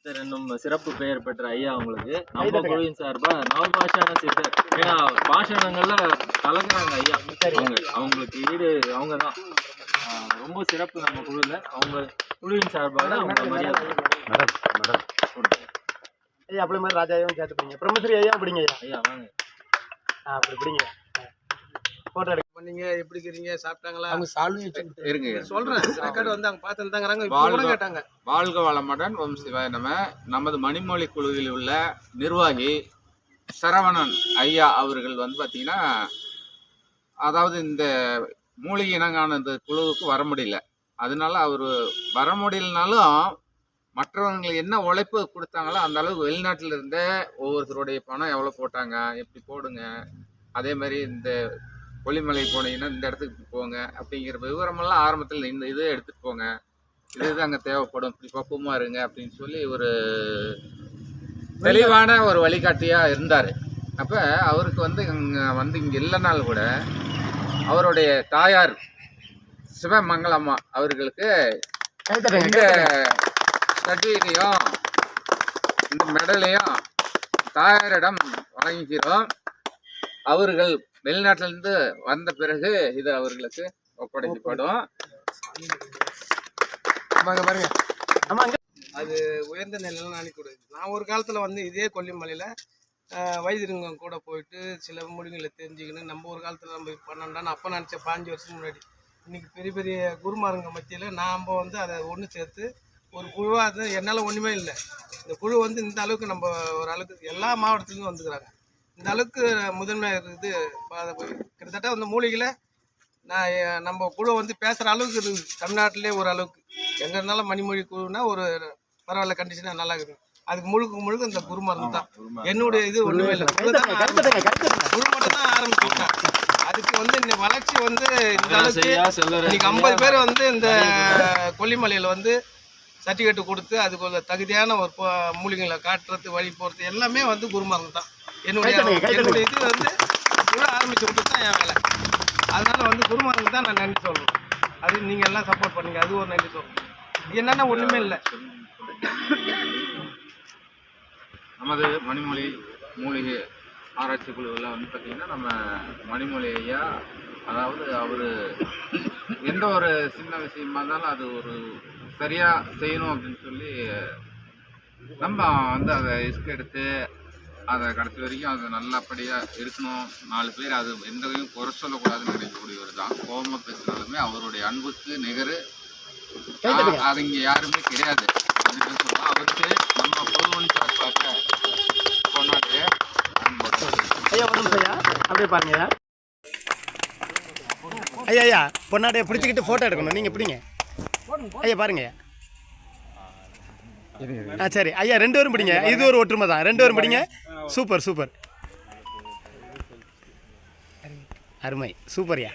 சித்தர் என்னும் சிறப்பு பெயர் பெற்ற ஐயா அவங்களுக்கு நம்ம குழுவின் சார்பா நவபாஷான சித்தர். ஏன்னா பாஷாணங்கள்ல கலக்குறாங்க ஐயா. அவங்களுக்கு ஈடு அவங்க தான் ரொம்ப சிறப்பு நம்ம குழுவில். அவங்க குழுவின் சார்பாக அவங்க மரியாதை ஐயா. அப்படி மாதிரி ராஜாவையும் சேர்த்துப்பீங்க. பிரம்மஸ்ரீ ஐயா அப்படிங்க ஐயா. ஐயா வாங்க அப்படி பிடிங்க. போட்டோ எடுக்க பண்ணீங்க. எப்படி இருக்கிறீங்க? சாப்பிட்டாங்களா? அவங்க சால்வி இருங்க சொல்றேன். ரெக்கார்டு வந்து அவங்க பார்த்துட்டாங்க. இப்போ கேட்டாங்க. வாழ்க வளமுடன். ஓம் சிவாய நம. நமது மணிமொழி குழுவில் உள்ள நிர்வாகி சரவணன் ஐயா அவர்கள் வந்து பார்த்தீங்கன்னா, அதாவது இந்த மூலிகை இனங்கான இந்த குழுவுக்கு வர முடியல. அதனால அவர் வர முடியலனாலும் மற்றவங்களுக்கு என்ன உழைப்பு கொடுத்தாங்களோ அந்த அளவுக்கு வெளிநாட்டில் இருந்தே ஒவ்வொருத்தருடைய பணம் எவ்வளோ போட்டாங்க, எப்படி போடுங்க, அதே மாதிரி இந்த கொல்லிமலை போனீங்கன்னா இந்த இடத்துக்கு போங்க அப்படிங்கிற விவரமெல்லாம் ஆரம்பத்தில் இந்த இதை எடுத்துகிட்டு போங்க, இது அங்கே தேவைப்படும், இப்படி பக்குவமாக இருங்க அப்படின்னு சொல்லி ஒரு தெளிவான ஒரு வழிகாட்டியாக இருந்தார். அப்போ அவருக்கு வந்து இங்கே இல்லைனாலும் கூட அவருடைய தாயார் சிவமங்கலம்மா அவர்களுக்கு இந்த சர்டிஃபிகேட்டையும் இந்த மெடலையும் தாயாரிடம் வழங்கிக்கிறோம். அவர்கள் வெளிநாட்டிலிருந்து வந்த பிறகு இது அவர்களுக்கு ஒப்படைக்கப்படும். அது உயர்ந்த நிலையில அனுப்பிவிடுது. நான் ஒரு காலத்தில் வந்து இதே கொல்லிமலையில் வைத்தியருங்க கூட போயிட்டு சில மொழிகளை தெரிஞ்சுக்கணும். நம்ம ஒரு காலத்தில் நம்ம பண்ணண்டான்னு அப்போ நினச்சேன் 5 வருஷம் முன்னாடி. இன்றைக்கி பெரிய பெரிய குருமாருங்க மத்தியில் நாம் வந்து அதை ஒன்று சேர்த்து ஒரு குழுவாக, அது என்னால் ஒன்றுமே இல்லை. இந்த குழு வந்து இந்த அளவுக்கு நம்ம ஒரு அளவுக்கு எல்லா மாவட்டத்துலேருந்து வந்துக்கிறாங்க. இந்த அளவுக்கு முதன்மையாக இருக்குது. கிட்டத்தட்ட அந்த மூலிகையில் நம்ம குழு வந்து பேசுகிற அளவுக்கு இருக்குது. தமிழ்நாட்டிலே ஒரு அளவுக்கு எங்கே இருந்தாலும் மணிமொழி குழுனா ஒரு பரவாயில்ல கண்டிஷனாக நல்லா இருக்குது. அதுக்கு முழுக்க இந்த குருமருந்து தான். என்னுடைய இது ஒன்றுமே இல்லை. குழு மட்டும் தான் ஆரம்பிச்சிருக்கேன். அதுக்கு வந்து இந்த வளர்ச்சி வந்து இந்த அளவுக்கு இன்னைக்கு 50 பேர் வந்து இந்த கொல்லிமலையில் வந்து சர்டிஃபிகேட் கொடுத்து அதுக்கு தகுதியான ஒரு மூலிகைகளை காட்டுறது, வழி போகிறது எல்லாமே வந்து குருமருந்து தான். என்னுடைய இது வந்து குழு ஆரம்பிச்சு கொடுத்து தான் என் வேலை. அதனால வந்து குருமருந்து தான் நான் நன்றி சொல்லணும். அது நீங்கள் எல்லாம் சப்போர்ட் பண்ணுங்க. அது ஒரு நன்றி சொல்லணும். என்னன்னா ஒன்றுமே இல்லை. நமது மணிமொழி மூலிகை ஆராய்ச்சி குழுவில் வந்து பார்த்திங்கன்னா, நம்ம மணிமொழி ஐயா, அதாவது அவர் எந்த ஒரு சின்ன விஷயமா இருந்தாலும் அது ஒரு சரியாக செய்யணும் அப்படின்னு சொல்லி நம்ம வந்து அதை ரிஸ்க் எடுத்து அதை கடைசி வரைக்கும் அது நல்லபடியாக இருக்கணும். 4 பேர் அது எந்த வகையும் குறை சொல்லக்கூடாதுன்னு நினைக்கக்கூடியவர் தான். கோபமாக பேசினாலுமே அவருடைய அன்புக்கு நிகர் அது இங்கே யாருமே கிடையாது அப்படின்னு சொல்லலாம். அவருக்கு நம்ம பொதுவன் சார்பாக கொண்டாடிய அப்படியே பாருங்க ஐயா. ஐயா பொன்னாடைய பிடிச்சிக்கிட்டு ஃபோட்டோ எடுக்கணும். நீங்கள் பிடிங்க ஐயா. பாருங்க ஐயா. சரி ஐயா, 2 பேரும் பிடிங்க. இது ஒரு ஒற்றுமை தான். 2 பேரும் பிடிங்க. சூப்பர் சூப்பர், அருமை, சூப்பர்யா.